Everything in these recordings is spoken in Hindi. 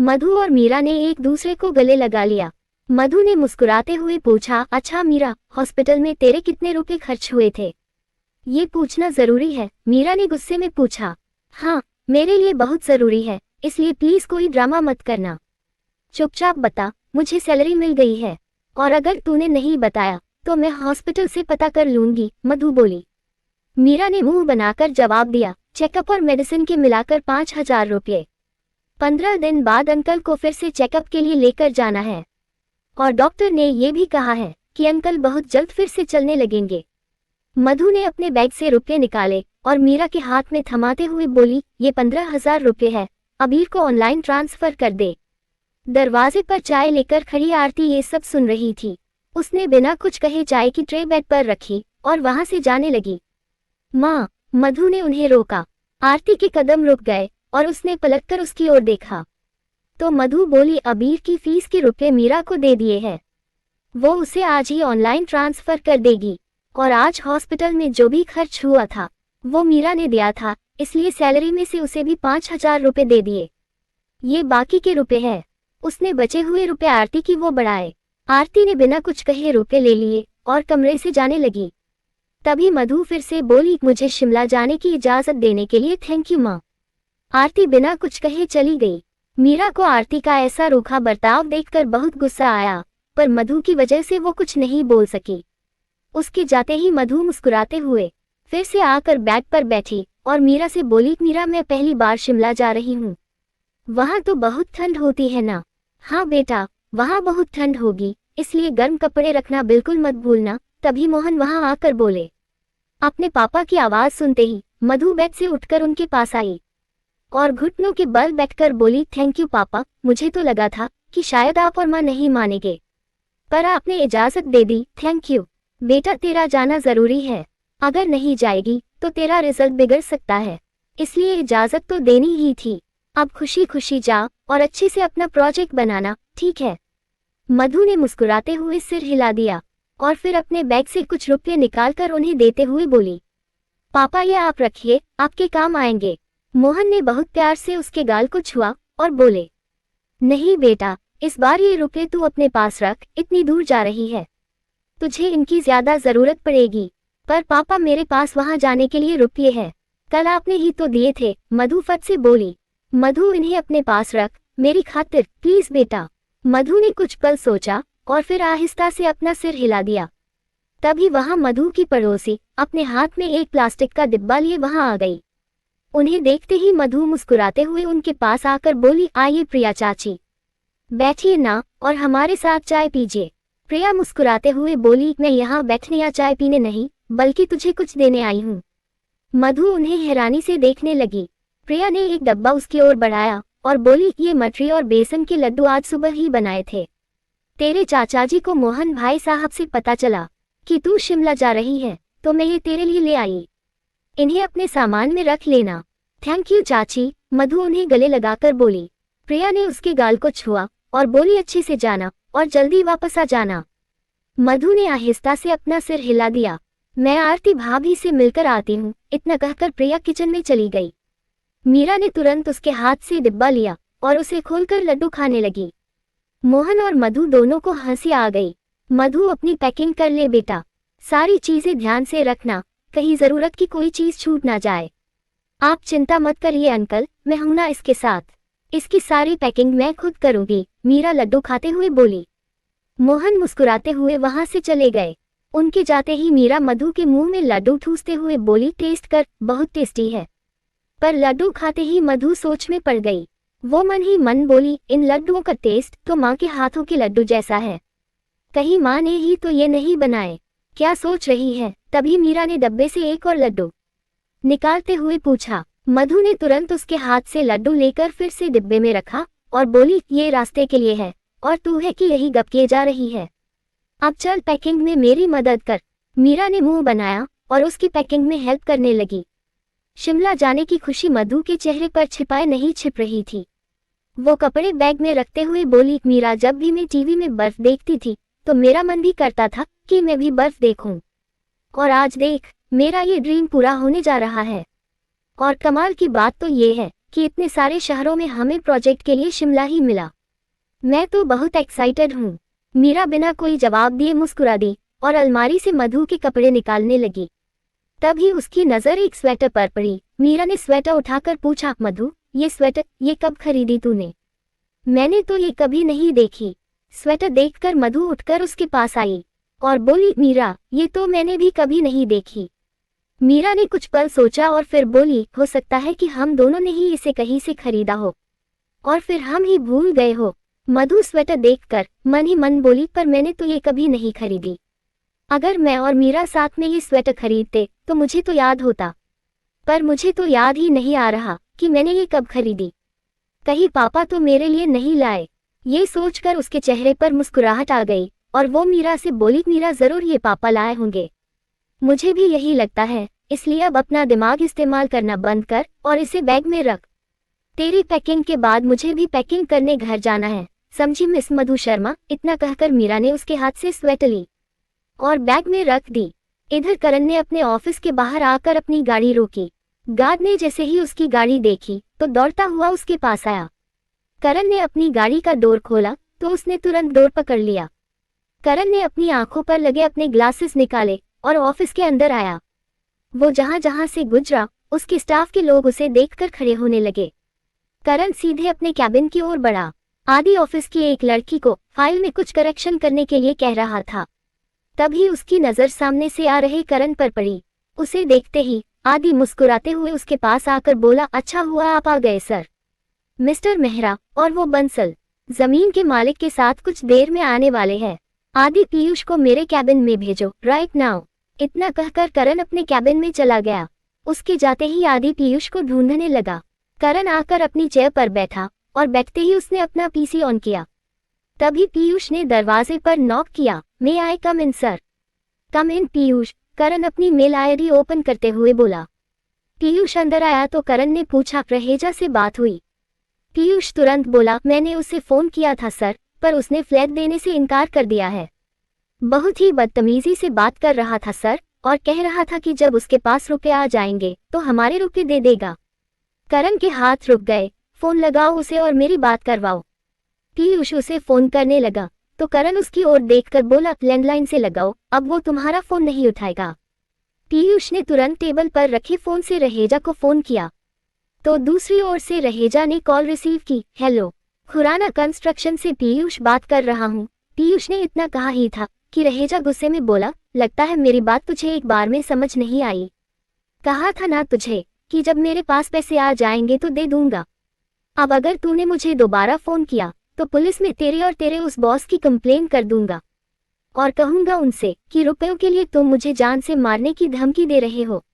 मधु और मीरा ने एक दूसरे को गले लगा लिया। मधु ने मुस्कुराते हुए पूछा, अच्छा मीरा, हॉस्पिटल में तेरे कितने रुपए खर्च हुए थे? ये पूछना जरूरी है? मीरा ने गुस्से में पूछा। हाँ, मेरे लिए बहुत जरूरी है, इसलिए प्लीज कोई ड्रामा मत करना। चुपचाप बता, मुझे सैलरी मिल गई है, और अगर तूने नहीं बताया तो मैं हॉस्पिटल से पता कर लूंगी, मधु बोली। मीरा ने मुंह बनाकर जवाब दिया, चेकअप और मेडिसिन के मिलाकर 5,000 रुपये। 15 दिन बाद अंकल को फिर से चेकअप के लिए लेकर जाना है, और डॉक्टर ने ये भी कहा है कि अंकल बहुत जल्द फिर से चलने लगेंगे। मधु ने अपने बैग से रुपये निकाले और मीरा के हाथ में थमाते हुए बोली, ये 15,000 रुपये है, अबीर को ऑनलाइन ट्रांसफर कर दे। दरवाजे पर चाय लेकर खड़ी आरती ये सब सुन रही थी। उसने बिना कुछ कहे चाय की ट्रे बेड पर रखी और वहां से जाने लगी। माँ, मधु ने उन्हें रोका। आरती के कदम रुक गए और उसने पलटकर उसकी ओर देखा तो मधु बोली, अबीर की फीस के रुपए मीरा को दे दिए हैं, वो उसे आज ही ऑनलाइन ट्रांसफर कर देगी, और आज हॉस्पिटल में जो भी खर्च हुआ था वो मीरा ने दिया था, इसलिए सैलरी में से उसे भी 5,000 रुपए दे दिए। ये बाकी के रुपए हैं। उसने बचे हुए रुपए आरती की वो बढ़ाए। आरती ने बिना कुछ कहे रुपए ले लिए और कमरे से जाने लगी। तभी मधु फिर से बोली, मुझे शिमला जाने की इजाजत देने के लिए थैंक यू माँ। आरती बिना कुछ कहे चली गई। मीरा को आरती का ऐसा रूखा बर्ताव देखकर बहुत गुस्सा आया, पर मधु की वजह से वो कुछ नहीं बोल सकी। उसके जाते ही मधु मुस्कुराते हुए फिर से आकर बैग पर बैठी और मीरा से बोली, मीरा मैं पहली बार शिमला जा रही हूँ, वहाँ तो बहुत ठंड होती है ना? हाँ बेटा, वहाँ बहुत ठंड होगी, इसलिए गर्म कपड़े रखना बिल्कुल मत भूलना। तभी मोहन वहाँ आकर बोले। अपने पापा की आवाज सुनते ही मधु बेड से उठकर उनके पास आई और घुटनों के बल बैठकर बोली, थैंक यू पापा, मुझे तो लगा था कि शायद आप और माँ नहीं मानेंगे, पर आपने इजाजत दे दी, थैंक यू। बेटा तेरा जाना जरूरी है, अगर नहीं जाएगी तो तेरा रिजल्ट बिगड़ सकता है, इसलिए इजाजत तो देनी ही थी। अब खुशी खुशी जा और अच्छे से अपना प्रोजेक्ट बनाना, ठीक है? मधु ने मुस्कुराते हुए सिर हिला दिया और फिर अपने बैग से कुछ रुपये निकालकर उन्हें देते हुए बोली, पापा ये आप रखिए, आपके काम आएंगे। मोहन ने बहुत प्यार से उसके गाल को छुआ और बोले, नहीं बेटा, इस बार ये रुपये तू अपने पास रख, इतनी दूर जा रही है, तुझे इनकी ज्यादा जरूरत पड़ेगी। पर पापा मेरे पास वहां जाने के लिए रुपये है, कल आपने ही तो दिए थे, मधु फट से बोली। मधु इन्हें अपने पास रख, मेरी खातिर प्लीज बेटा। मधु ने कुछ पल सोचा और फिर आहिस्ता से अपना सिर हिला दिया। तभी वहां मधु की पड़ोसी अपने हाथ में एक प्लास्टिक का डिब्बा लिए वहां आ गई। उन्हें देखते ही मधु मुस्कुराते हुए उनके पास आकर बोली, आइए प्रिया चाची, बैठिए ना और हमारे साथ चाय पीजिए। प्रिया मुस्कुराते हुए बोली, मैं यहाँ बैठने या चाय पीने नहीं, बल्कि तुझे कुछ देने आई हूँ। मधु उन्हें हैरानी से देखने लगी। प्रिया ने एक डब्बा उसकी ओर बढ़ाया और बोली, ये मटरी और बेसन के लड्डू आज सुबह ही बनाए थे। तेरे चाचा जी को मोहन भाई साहब से पता चला कि तू शिमला जा रही है, तो मैं ये तेरे लिए ले आई, इन्हें अपने सामान में रख लेना। थैंक यू चाची, मधु उन्हें गले लगाकर बोली। प्रिया ने उसके गाल को छुआ और बोली, अच्छे से जाना और जल्दी वापस आ जाना। मधु ने आहिस्ता से अपना सिर हिला दिया। मैं आरती भाभी से मिलकर आती हूँ, इतना कहकर प्रिया किचन में चली गई। मीरा ने तुरंत उसके हाथ से डिब्बा लिया और उसे खोलकर लड्डू खाने लगी। मोहन और मधु दोनों को हंसी आ गई। मधु अपनी पैकिंग कर ले बेटा, सारी चीजें ध्यान से रखना, कहीं जरूरत की कोई चीज छूट ना जाए। आप चिंता मत करिए अंकल, मैं हूं ना इसके साथ, इसकी सारी पैकिंग मैं खुद करूंगी, मीरा लड्डू खाते हुए बोली। मोहन मुस्कुराते हुए वहां से चले गए। उनके जाते ही मीरा मधु के मुंह में लड्डू ठूसते हुए बोली, टेस्ट कर, बहुत टेस्टी है। पर लड्डू खाते ही मधु सोच में पड़ गई। वो मन ही मन बोली, इन लड्डुओं का टेस्ट तो माँ के हाथों के लड्डू जैसा है, कहीं माँ ने ही तो ये नहीं बनाए। क्या सोच रही है? तभी मीरा ने डब्बे से एक और लड्डू निकालते हुए पूछा। मधु ने तुरंत उसके हाथ से लड्डू लेकर फिर से डिब्बे में रखा और बोली, ये रास्ते के लिए है और तू है कि यही गप किए जा रही है? अब चल पैकिंग में मेरी मदद कर। मीरा ने मुंह बनाया और उसकी पैकिंग में हेल्प करने लगी। शिमला जाने की खुशी मधु के चेहरे पर छिपाए नहीं छिप रही थी। वो कपड़े बैग में रखते हुए बोली, मीरा, जब भी मैं टीवी में बर्फ देखती थी तो मेरा मन भी करता था कि मैं भी बर्फ देखूं, और आज देख, मेरा ये ड्रीम पूरा होने जा रहा है। और कमाल की बात तो ये है कि इतने सारे शहरों में हमें प्रोजेक्ट के लिए शिमला ही मिला। मैं तो बहुत एक्साइटेड हूँ। मीरा बिना कोई जवाब दिए मुस्कुरा दी और अलमारी से मधु के कपड़े निकालने लगी। तभी उसकी नज़र एक स्वेटर पर पड़ी। मीरा ने स्वेटर उठाकर पूछा, मधु, ये स्वेटर ये कब खरीदी तूने? मैंने तो ये कभी नहीं देखी। स्वेटर देखकर मधु उठकर उसके पास आई और बोली, मीरा, ये तो मैंने भी कभी नहीं देखी। मीरा ने कुछ पल सोचा और फिर बोली, हो सकता है कि हम दोनों ने ही इसे कहीं से खरीदा हो और फिर हम ही भूल गए हो। मधु स्वेटर देखकर मन ही मन बोली, पर मैंने तो ये कभी नहीं खरीदी। अगर मैं और मीरा साथ में ये स्वेटर खरीदते तो मुझे तो याद होता, पर मुझे तो याद ही नहीं आ रहा कि मैंने ये कब खरीदी। कहीं पापा तो मेरे लिए नहीं लाए। ये सोचकर उसके चेहरे पर मुस्कुराहट आ गई और वो मीरा से बोली, मीरा, जरूर ये पापा लाए होंगे। मुझे भी यही लगता है, इसलिए अब अपना दिमाग इस्तेमाल करना बंद कर और इसे बैग में रख। तेरी पैकिंग के बाद मुझे भी पैकिंग करने घर जाना है, समझी मिस मधु शर्मा? इतना कहकर मीरा ने उसके हाथ से स्वेटर ली और बैग में रख दी। इधर करण ने अपने ऑफिस के बाहर आकर अपनी गाड़ी रोकी। गार्ड ने जैसे ही उसकी गाड़ी देखी तो दौड़ता हुआ उसके पास आया। करण ने अपनी गाड़ी का डोर खोला तो उसने तुरंत डोर पकड़ लिया। करण ने अपनी आंखों पर लगे अपने ग्लासेस निकाले और ऑफिस के अंदर आया। वो जहां जहां से गुजरा उसके स्टाफ के लोग उसे देखकर खड़े होने लगे। करण सीधे अपने कैबिन की ओर बढ़ा। आदि ऑफिस की एक लड़की को फाइल में कुछ करेक्शन करने के लिए कह रहा था। तभी उसकी नजर सामने से आ रहे करण पर पड़ी। उसे देखते ही आदि मुस्कुराते हुए उसके पास आकर बोला, अच्छा हुआ आप आ गए सर। मिस्टर मेहरा और वो बंसल जमीन के मालिक के साथ कुछ देर में आने वाले हैं। आदि, पीयूष को मेरे कैबिन में भेजो राइट नाउ। इतना कहकर करण अपने कैबिन में चला गया। उसके जाते ही आदि पीयूष को ढूंढने लगा। करण आकर अपनी चेयर पर बैठा और बैठते ही उसने अपना पीसी ऑन किया। तभी पीयूष ने दरवाजे पर नॉक किया। मे आई कम इन सर? कम इन पीयूष, करण अपनी मेल आईडी ओपन करते हुए बोला। पीयूष अंदर आया तो करण ने पूछा, रहेजा से बात हुई? पीयूष तुरंत बोला, मैंने उसे फोन किया था सर, पर उसने फ्लैट देने से इनकार कर दिया है। बहुत ही बदतमीजी से बात कर रहा था सर, और कह रहा था कि जब उसके पास रुपए आ जाएंगे तो हमारे रुपए दे देगा। करण के हाथ रुक गए। फोन लगाओ उसे और मेरी बात करवाओ। पीयूष उसे फोन करने लगा तो करण उसकी ओर देखकर बोला, लैंडलाइन से लगाओ, अब वो तुम्हारा फोन नहीं उठाएगा। पीयूष ने तुरंत टेबल पर रखे फोन से रहेजा को फोन किया तो दूसरी ओर से रहेजा ने कॉल रिसीव की। हेलो, खुराना कंस्ट्रक्शन से पीयूष बात कर रहा हूँ। पीयूष ने इतना कहा ही था कि रहेजा गुस्से में बोला, लगता है मेरी बात तुझे एक बार में समझ नहीं आई। कहा था ना तुझे कि जब मेरे पास पैसे आ जाएंगे तो दे दूंगा। अब अगर तूने मुझे दोबारा फोन किया तो पुलिस में तेरे और तेरे उस बॉस की कंप्लेन कर दूंगा और कहूंगा उनसे कि रुपयों के लिए तुम मुझे जान से मारने की धमकी दे रहे हो।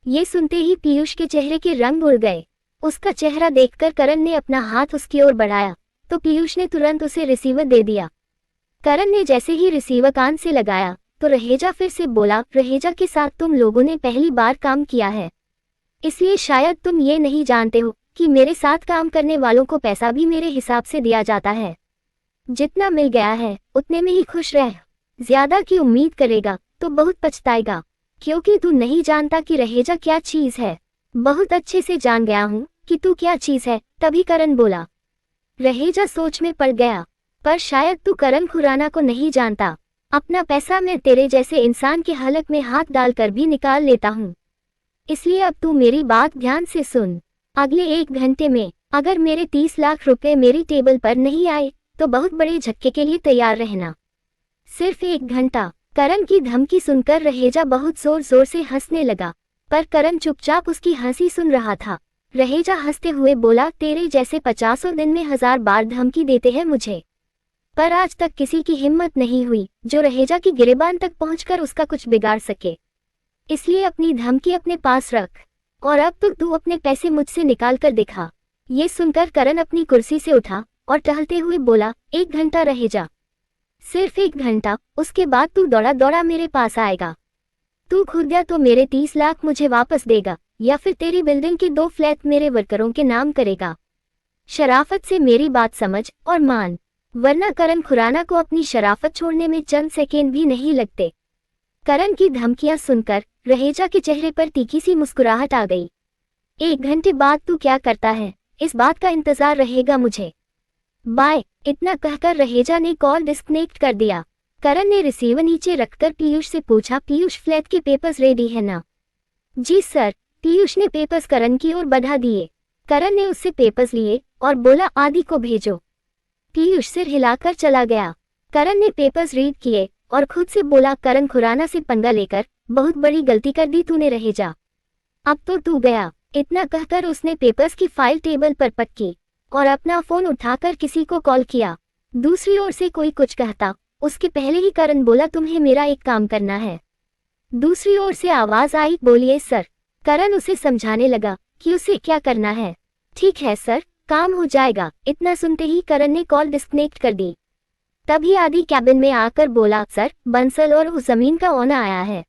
ये सुनते ही पीयूष के चेहरे के रंग उड़ गए। उसका चेहरा देखकर करण ने अपना हाथ उसकी ओर बढ़ाया तो पीयूष ने तुरंत उसे रिसीवर दे दिया। करण ने जैसे ही रिसीवर कान से लगाया तो रहेजा फिर से बोला, रहेजा के साथ तुम लोगों ने पहली बार काम किया है, इसलिए शायद तुम ये नहीं जानते हो कि मेरे साथ काम करने वालों को पैसा भी मेरे हिसाब से दिया जाता है। जितना मिल गया है उतने में ही खुश रह। ज्यादा की उम्मीद करेगा तो बहुत पछताएगा, क्योंकि तू नहीं जानता कि रहेजा क्या चीज है। बहुत अच्छे से जान गया हूँ कि तू क्या चीज है। तभी करण बोला। रहेजा सोच में पड़ गया, पर शायद तू करण खुराना को नहीं जानता। अपना पैसा मैं तेरे जैसे इंसान के हलक में हाथ डालकर भी निकाल लेता हूँ, इसलिए अब तू मेरी बात ध्यान से सुन। अगले 1 घंटे में अगर मेरे 30 लाख रुपए मेरी टेबल पर नहीं आए तो बहुत बड़े झटके के लिए तैयार रहना। सिर्फ 1 घंटा। करण की धमकी सुनकर रहेजा बहुत जोर जोर से हंसने लगा, पर करण चुपचाप उसकी हंसी सुन रहा था। रहेजा हंसते हुए बोला, तेरे जैसे 50 दिन में 1000 बार धमकी देते हैं मुझे, पर आज तक किसी की हिम्मत नहीं हुई जो रहेजा की गिरेबान तक पहुंचकर उसका कुछ बिगाड़ सके। इसलिए अपनी धमकी अपने पास रख और अब तो तू अपने पैसे मुझसे निकाल कर दिखा। ये सुनकर करण अपनी कुर्सी से उठा और टहलते हुए बोला, 1 घंटा रहेजा, सिर्फ 1 घंटा। उसके बाद तू दौड़ा दौड़ा मेरे पास आएगा। तू खुद या तो मेरे 30 लाख मुझे वापस देगा या फिर तेरी बिल्डिंग के 2 फ्लैट मेरे वर्करों के नाम करेगा। शराफत से मेरी बात समझ और मान, वरना करण खुराना को अपनी शराफत छोड़ने में चंद सेकेंड भी नहीं लगते। करण की धमकियां सुनकर रहेजा के चेहरे पर तीखी सी मुस्कुराहट आ गई। 1 घंटे बाद तू क्या करता है, इस बात का इंतजार रहेगा मुझे। बाय। इतना कहकर रहेजा ने कॉल डिस्कनेक्ट कर दिया। करण ने रिसीवर नीचे रखकर पीयूष से पूछा, पीयूष फ्लैट के पेपर्स रेडी है ना? जी सर। पीयूष ने पेपर्स करण की ओर बढ़ा दिए। करण ने उससे पेपर्स लिए और बोला, आदि को भेजो। पीयूष सिर हिलाकर चला गया। करण ने पेपर्स रीड किए और खुद से बोला, करण खुराना से पंगा लेकर बहुत बड़ी गलती कर दी तूने रहेजा। अब तो तू गया। इतना कहकर उसने पेपर्स की फाइल टेबल पर पटकी और अपना फोन उठाकर किसी को कॉल किया। दूसरी ओर से कोई कुछ कहता उसके पहले ही करण बोला, तुम्हें मेरा एक काम करना है। दूसरी ओर से आवाज आई, बोलिए सर। करण उसे समझाने लगा कि उसे क्या करना है। ठीक है सर, काम हो जाएगा। इतना सुनते ही करण ने कॉल डिस्कनेक्ट कर दी। तभी आदि कैबिन में आकर बोला, सर बंसल और उस जमीन का ओनर आया है,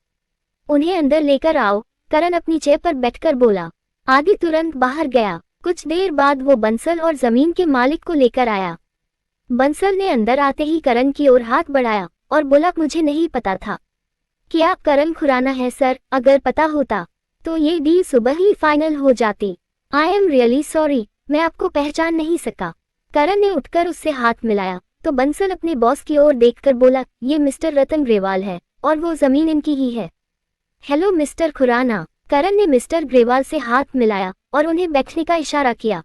उन्हें अंदर लेकर आओ। करण अपनी चेयर पर बैठकर बोला। आदि तुरंत बाहर गया। कुछ देर बाद वो बंसल और जमीन के मालिक को लेकर आया। बंसल ने अंदर आते ही करण की ओर हाथ बढ़ाया और बोला, मुझे नहीं पता था कि आप करण खुराना है सर, अगर पता होता तो ये डील सुबह ही फाइनल हो जाती। आई एम रियली सॉरी, मैं आपको पहचान नहीं सका। करण ने उठकर उससे हाथ मिलाया तो बंसल अपने बॉस की ओर देखकर बोला, ये मिस्टर रतन ग्रेवाल है और वो जमीन इनकी ही है। Hello mister Khurana. करण ने मिस्टर ग्रेवाल से हाथ मिलाया और उन्हें बैठने का इशारा किया।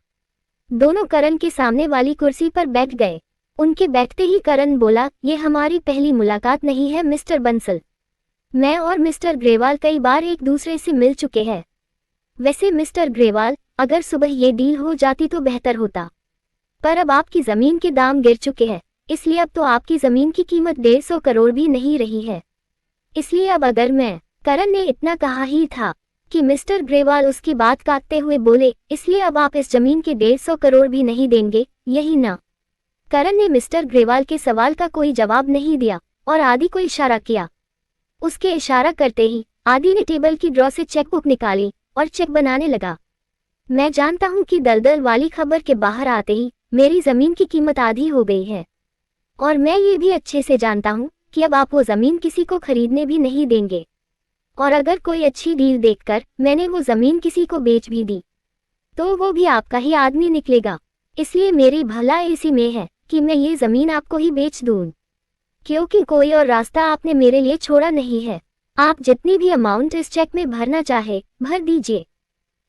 दोनों करण के सामने वाली कुर्सी पर बैठ गए। उनके बैठते ही करण बोला, ये हमारी पहली मुलाकात नहीं है मिस्टर बंसल। मैं और मिस्टर ग्रेवाल कई बार एक दूसरे से मिल चुके हैं। वैसे मिस्टर ग्रेवाल, अगर सुबह ये डील हो जाती तो बेहतर होता, पर अब आपकी जमीन के दाम गिर चुके हैं, इसलिए अब तो आपकी जमीन की कीमत 150 करोड़ भी नहीं रही है। इसलिए अब अगर मैं, करण ने इतना कहा ही था कि मिस्टर ग्रेवाल उसकी बात काटते हुए बोले, इसलिए अब आप इस जमीन के 150 करोड़ भी नहीं देंगे, यही ना? करण ने मिस्टर ग्रेवाल के सवाल का कोई जवाब नहीं दिया और आदि को इशारा किया। उसके इशारा करते ही आदि ने टेबल की ड्रॉ से चेकबुक निकाली और चेक बनाने लगा। मैं जानता हूं कि दलदल वाली खबर के बाहर आते ही मेरी जमीन की कीमत आधी हो गई है, और मैं ये भी अच्छे से जानता हूं कि अब आप वो जमीन किसी को खरीदने भी नहीं देंगे, और अगर कोई अच्छी डील देखकर मैंने वो जमीन किसी को बेच भी दी तो वो भी आपका ही आदमी निकलेगा। इसलिए मेरी भलाई इसी में है कि मैं ये जमीन आपको ही बेच दूं, क्योंकि कोई और रास्ता आपने मेरे लिए छोड़ा नहीं है। आप जितनी भी अमाउंट इस चेक में भरना चाहे भर दीजिए,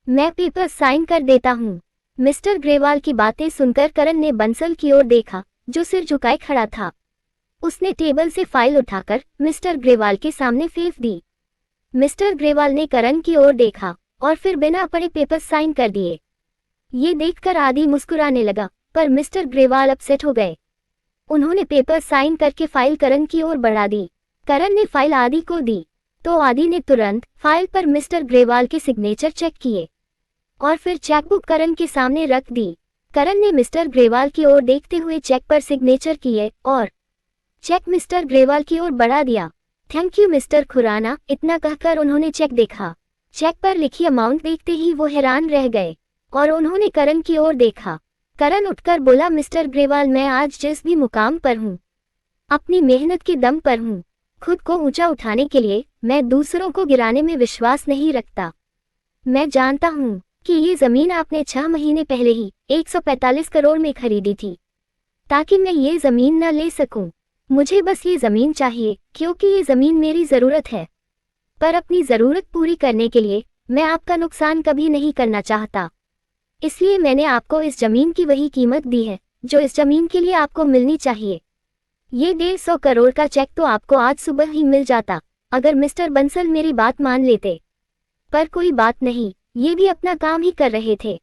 मैं पेपर साइन कर देता हूँ। मिस्टर ग्रेवाल की बातें सुनकर करण ने बंसल की ओर देखा जो सिर झुकाए खड़ा था। उसने टेबल से फाइल उठाकर मिस्टर ग्रेवाल के सामने फेंक दी। मिस्टर ग्रेवाल ने करण की ओर देखा और फिर बिना पढ़े पेपर साइन कर दिए। ये देखकर आदि मुस्कुराने लगा, पर मिस्टर ग्रेवाल अपसेट हो गए। उन्होंने पेपर साइन करके फाइल करण की ओर बढ़ा दी। करण ने फाइल आदि को दी तो आदि ने तुरंत फाइल पर मिस्टर ग्रेवाल के सिग्नेचर चेक किए और फिर चेकबुक करण के सामने रख दी। करण ने मिस्टर ग्रेवाल की ओर देखते हुए चेक पर सिग्नेचर किए और चेक मिस्टर ग्रेवाल की ओर बढ़ा दिया। थैंक यू मिस्टर खुराना, इतना कहकर उन्होंने चेक देखा। चेक पर लिखी अमाउंट देखते ही वो हैरान रह गए और उन्होंने करण की ओर देखा। करण उठकर बोला, मिस्टर ग्रेवाल, मैं आज जिस भी मुकाम पर हूँ अपनी मेहनत के दम पर हूँ। खुद को ऊंचा उठाने के लिए मैं दूसरों को गिराने में विश्वास नहीं रखता। मैं जानता हूँ कि ये जमीन आपने 6 महीने पहले ही 145 करोड़ में खरीदी थी ताकि मैं ये जमीन न ले सकूं। मुझे बस ये जमीन चाहिए क्योंकि ये जमीन मेरी जरूरत है, पर अपनी जरूरत पूरी करने के लिए मैं आपका नुकसान कभी नहीं करना चाहता। इसलिए मैंने आपको इस जमीन की वही कीमत दी है जो इस जमीन के लिए आपको मिलनी चाहिए। ये 150 करोड़ का चेक तो आपको आज सुबह ही मिल जाता अगर मिस्टर बंसल मेरी बात मान लेते, पर कोई बात नहीं, ये भी अपना काम ही कर रहे थे।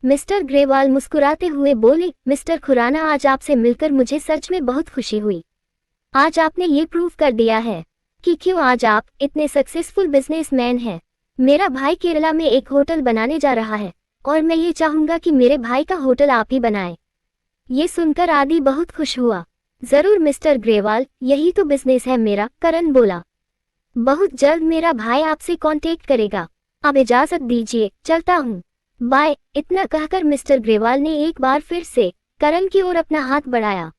मिस्टर ग्रेवाल मुस्कुराते हुए बोले, मिस्टर खुराना, आज आपसे मिलकर मुझे सच में बहुत खुशी हुई। आज आपने ये प्रूव कर दिया है कि क्यों आज आप इतने सक्सेसफुल बिजनेसमैन हैं। मेरा भाई केरला में एक होटल बनाने जा रहा है और मैं ये चाहूंगा कि मेरे भाई का होटल आप ही बनाएं। ये सुनकर आदि बहुत खुश हुआ। जरूर मिस्टर ग्रेवाल, यही तो बिजनेस है मेरा, करण बोला। बहुत जल्द मेरा भाई आपसे कांटेक्ट करेगा। अब इजाजत दीजिए, चलता हूँ, बाय। इतना कहकर मिस्टर ग्रेवाल ने एक बार फिर से करण की ओर अपना हाथ बढ़ाया।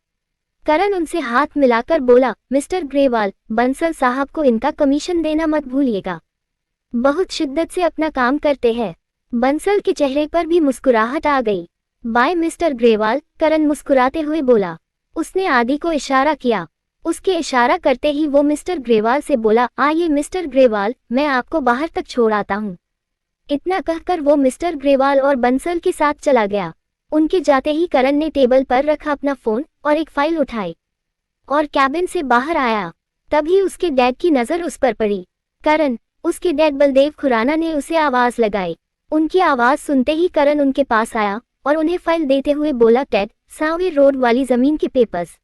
करण उनसे हाथ मिलाकर बोला, मिस्टर ग्रेवाल, बंसल साहब को इनका कमीशन देना मत भूलिएगा। बहुत शिद्दत से अपना काम करते हैं। बंसल के चेहरे पर भी मुस्कुराहट आ गई। बाय मिस्टर ग्रेवाल, करण मुस्कुराते हुए बोला। उसने आदि को इशारा किया। उसके इशारा करते ही वो मिस्टर ग्रेवाल से बोला, आइए मिस्टर ग्रेवाल, मैं आपको बाहर तक छोड़ आता हूँ। इतना कहकर वो मिस्टर ग्रेवाल और बंसल के साथ चला गया। उनके जाते ही करण ने टेबल पर रखा अपना फोन और एक फाइल उठाई और कैबिन से बाहर आया। तभी उसके डैड की नजर उस पर पड़ी। करण, उसके डैड बलदेव खुराना ने उसे आवाज लगाई। उनकी आवाज सुनते ही करण उनके पास आया और उन्हें फाइल देते हुए बोला, टेड, सावे रोड वाली जमीन के पेपर्स।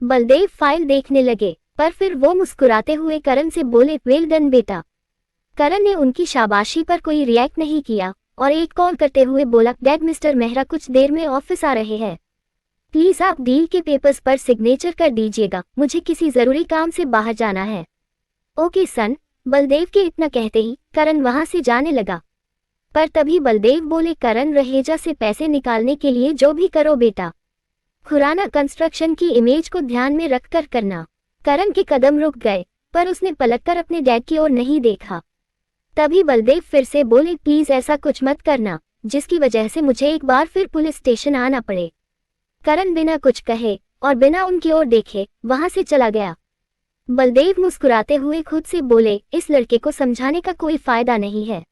बलदेव फाइल देखने लगे, पर फिर वो मुस्कुराते हुए करण से बोले, वेल डन बेटा। करण ने उनकी शाबाशी पर कोई रिएक्ट नहीं किया और एक कॉल करते हुए बोला, डैड, मिस्टर मेहरा कुछ देर में ऑफिस आ रहे हैं। प्लीज आप डील के पेपर्स पर सिग्नेचर कर दीजिएगा, मुझे किसी जरूरी काम से बाहर जाना है। ओके सन। बलदेव के इतना कहते ही करण वहां से जाने लगा। पर तभी बलदेव बोले, करण, रहेजा से पैसे निकालने के लिए जो भी करो बेटा, खुराना कंस्ट्रक्शन की इमेज को ध्यान में रखकर करना। करण के कदम रुक गए, पर उसने पलटकर अपने डैड की ओर नहीं देखा। तभी बलदेव फिर से बोले, प्लीज ऐसा कुछ मत करना जिसकी वजह से मुझे एक बार फिर पुलिस स्टेशन आना पड़े। करण बिना कुछ कहे और बिना उनकी ओर देखे वहां से चला गया। बलदेव मुस्कुराते हुए खुद से बोले, इस लड़के को समझाने का कोई फायदा नहीं है,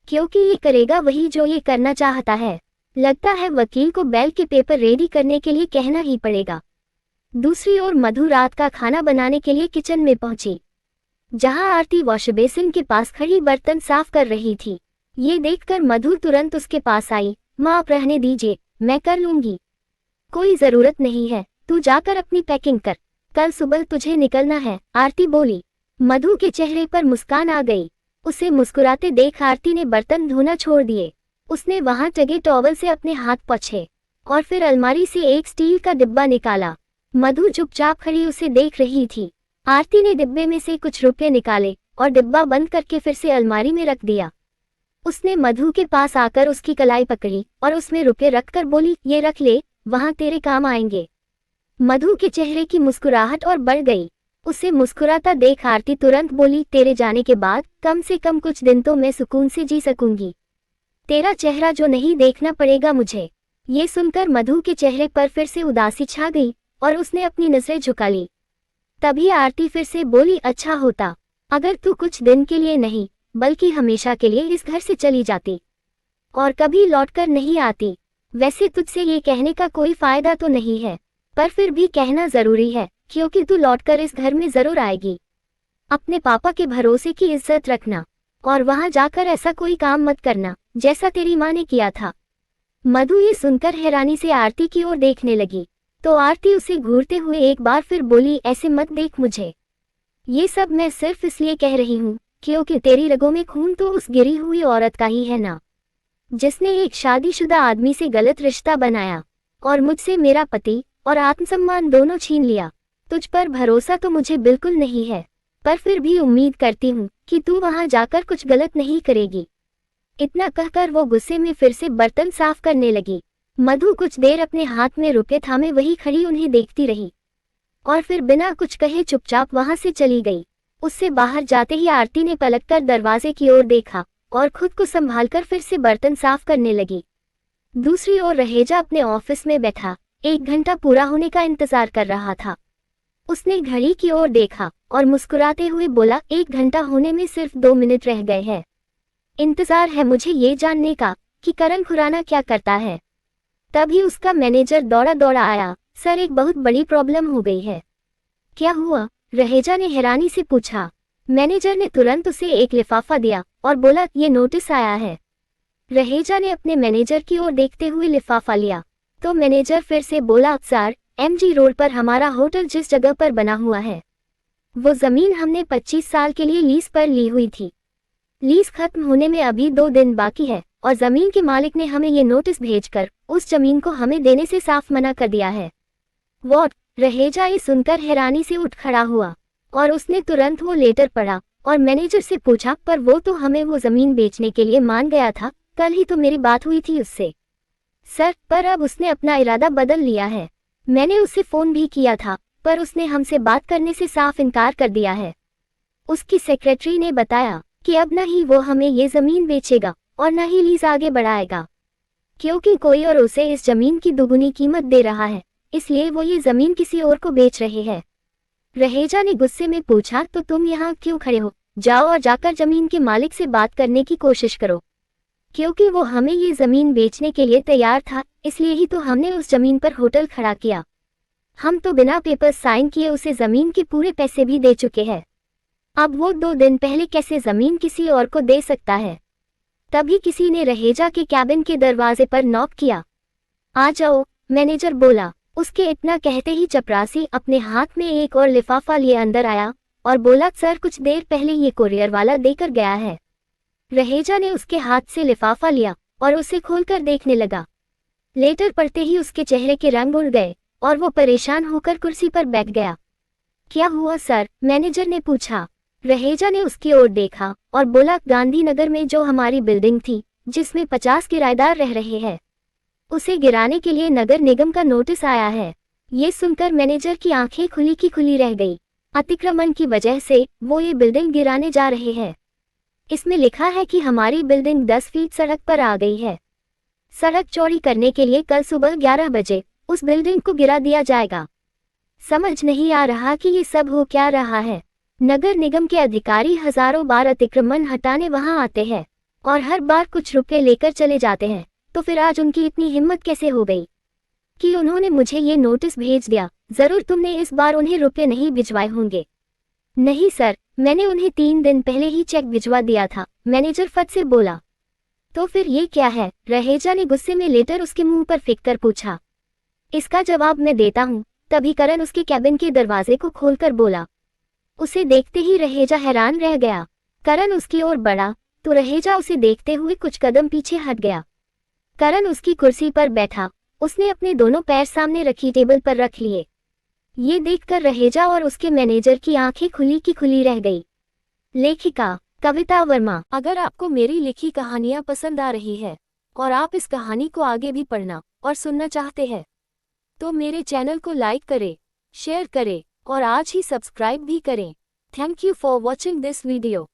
क्योंकि ये करेगा वही जो ये करना चाहता है। लगता है वकील को बेल के पेपर रेडी करने के लिए कहना ही पड़ेगा। दूसरी ओर मधु रात का खाना बनाने के लिए किचन में पहुंची, जहां आरती वॉश बेसिन के पास खड़ी बर्तन साफ कर रही थी। ये देखकर मधु तुरंत उसके पास आई। माँ, आप रहने दीजिए, मैं कर लूंगी। कोई जरूरत नहीं है, तू जाकर अपनी पैकिंग कर, कल सुबह तुझे निकलना है, आरती बोली। मधु के चेहरे पर मुस्कान आ गई। उसे मुस्कुराते देख आरती ने बर्तन धोना छोड़ दिए। उसने वहां टंगे टॉवल से अपने हाथ पोंछे और फिर अलमारी से एक स्टील का डिब्बा निकाला। मधु चुपचाप खड़ी उसे देख रही थी। आरती ने डिब्बे में से कुछ रुपए निकाले और डिब्बा बंद करके फिर से अलमारी में रख दिया। उसने मधु के पास आकर उसकी कलाई पकड़ी और उसमें रुपए रखकर बोली, ये रख ले, वहां तेरे काम आएंगे। मधु के चेहरे की मुस्कुराहट और बढ़ गई। उसे मुस्कुराता देख आरती तुरंत बोली, तेरे जाने के बाद कम से कम कुछ दिन तो मैं सुकून से जी सकूंगी। तेरा चेहरा जो नहीं देखना पड़ेगा मुझे। ये सुनकर मधु के चेहरे पर फिर से उदासी छा गई और उसने अपनी नजरें झुका ली। तभी आरती फिर से बोली, अच्छा होता अगर तू कुछ दिन के लिए नहीं बल्कि हमेशा के लिए इस घर से चली जाती और कभी लौटकर नहीं आती। वैसे तुझसे ये कहने का कोई फायदा तो नहीं है, पर फिर भी कहना जरूरी है, क्योंकि तू लौटकर इस घर में जरूर आएगी। अपने पापा के भरोसे की इज्जत रखना और वहां जाकर ऐसा कोई काम मत करना जैसा तेरी माँ ने किया था। मधु ये सुनकर हैरानी से आरती की ओर देखने लगी, तो आरती उसे घूरते हुए एक बार फिर बोली, ऐसे मत देख मुझे। ये सब मैं सिर्फ इसलिए कह रही हूँ क्योंकि तेरी रगों में खून तो उस गिरी हुई औरत का ही है ना, जिसने एक शादीशुदा आदमी से गलत रिश्ता बनाया और मुझसे मेरा पति और आत्मसम्मान दोनों छीन लिया। तुझ पर भरोसा तो मुझे बिल्कुल नहीं है, पर फिर भी उम्मीद करती हूँ कि तू वहां जाकर कुछ गलत नहीं करेगी। इतना कहकर वो गुस्से में फिर से बर्तन साफ करने लगी। मधु कुछ देर अपने हाथ में रुपए थामे वही खड़ी उन्हें देखती रही और फिर बिना कुछ कहे चुपचाप वहां से चली गई। उससे बाहर जाते ही आरती ने पलटकर दरवाजे की ओर देखा और खुद को संभालकर फिर से बर्तन साफ करने लगी। दूसरी ओर रहेजा अपने ऑफिस में बैठा 1 घंटा पूरा होने का इंतजार कर रहा था। उसने घड़ी की ओर देखा और मुस्कुराते हुए बोला, 1 घंटा होने में सिर्फ 2 मिनट रह गए हैं। इंतजार है मुझे ये जानने का कि करण खुराना क्या करता है। तभी उसका मैनेजर दौड़ा दौड़ा आया, सर एक बहुत बड़ी प्रॉब्लम हो गई है। क्या हुआ? रहेजा ने हैरानी से पूछा। मैनेजर ने तुरंत उसे एक लिफाफा दिया और बोला, ये नोटिस आया है। रहेजा ने अपने मैनेजर की ओर देखते हुए लिफाफा लिया तो मैनेजर फिर से बोला, सर MG रोड पर हमारा होटल जिस जगह पर बना हुआ है वो जमीन हमने 25 साल के लिए लीज पर ली हुई थी। लीज खत्म होने में अभी 2 दिन बाकी है और जमीन के मालिक ने हमें ये नोटिस भेजकर उस जमीन को हमें देने से साफ मना कर दिया है। व्हाट? रहेजा ये सुनकर हैरानी से उठ खड़ा हुआ और उसने तुरंत वो लेटर पढ़ा और मैनेजर से पूछा, पर वो तो हमें वो जमीन बेचने के लिए मान गया था, कल ही तो मेरी बात हुई थी उससे। सर, पर अब उसने अपना इरादा बदल लिया है। मैंने उसे फोन भी किया था पर उसने हमसे बात करने से साफ इनकार कर दिया है। उसकी सेक्रेटरी ने बताया कि अब न ही वो हमें ये जमीन बेचेगा और न ही लीज आगे बढ़ाएगा, क्योंकि कोई और उसे इस जमीन की दुगुनी कीमत दे रहा है, इसलिए वो ये जमीन किसी और को बेच रहे हैं। रहेजा ने गुस्से में पूछा, तो तुम यहाँ क्यों खड़े हो? जाओ और जाकर जमीन के मालिक से बात करने की कोशिश करो, क्योंकि वो हमें ये जमीन बेचने के लिए तैयार था, इसलिए ही तो हमने उस जमीन पर होटल खड़ा किया। हम तो बिना पेपर साइन किए उसे जमीन के पूरे पैसे भी दे चुके हैं। अब वो 2 दिन पहले कैसे जमीन किसी और को दे सकता है? तभी किसी ने रहेजा के कैबिन के दरवाजे पर नॉक किया। आ जाओ, मैनेजर बोला। उसके इतना कहते ही चपरासी अपने हाथ में एक और लिफाफा लिए अंदर आया और बोला, सर कुछ देर पहले ये कोरियर वाला देकर गया है। रहेजा ने उसके हाथ से लिफाफा लिया और उसे खोलकर देखने लगा। लेटर पढ़ते ही उसके चेहरे के रंग उड़ गए और वो परेशान होकर कुर्सी पर बैठ गया। क्या हुआ सर? मैनेजर ने पूछा। रहेजा ने उसकी ओर देखा और बोला, गांधीनगर में जो हमारी बिल्डिंग थी जिसमें 50 किराएदार रह रहे हैं, उसे गिराने के लिए नगर निगम का नोटिस आया है। ये सुनकर मैनेजर की आंखें खुली की खुली रह गई। अतिक्रमण की वजह से वो ये बिल्डिंग गिराने जा रहे हैं। इसमें लिखा है कि हमारी बिल्डिंग 10 फीट सड़क पर आ गई है। सड़क चौड़ी करने के लिए कल सुबह 11 बजे उस बिल्डिंग को गिरा दिया जाएगा। समझ नहीं आ रहा कि ये सब हो क्या रहा है। नगर निगम के अधिकारी हजारों बार अतिक्रमण हटाने वहां आते हैं और हर बार कुछ रुपए लेकर चले जाते हैं, तो फिर आज उनकी इतनी हिम्मत कैसे हो गई कि उन्होंने मुझे ये नोटिस भेज दिया? जरूर तुमने इस बार उन्हें रुपए नहीं भिजवाए होंगे। नहीं सर, मैंने उन्हें 3 दिन पहले ही चेक भिजवा दिया था, मैनेजर फट से बोला। तो फिर ये क्या है? रहेजा ने गुस्से में लेटर उसके मुंह पर फेंक कर पूछा। इसका जवाब मैं देता हूँ। तभी करण उसके कैबिन के दरवाजे को खोलकर बोला। उसे देखते ही रहेजा हैरान रह गया। करण उसकी ओर बढ़ा तो रहेजा उसे देखते हुए कुछ कदम पीछे हट गया। करण उसकी कुर्सी पर बैठा, उसने अपने दोनों पैर सामने रखी टेबल पर रख लिए। ये देखकर रहेजा और उसके मैनेजर की आंखें खुली की खुली रह गई। लेखिका कविता वर्मा। अगर आपको मेरी लिखी कहानियां पसंद आ रही है और आप इस कहानी को आगे भी पढ़ना और सुनना चाहते हैं, तो मेरे चैनल को लाइक करें, शेयर करें और आज ही सब्सक्राइब भी करें। Thank you for watching this video.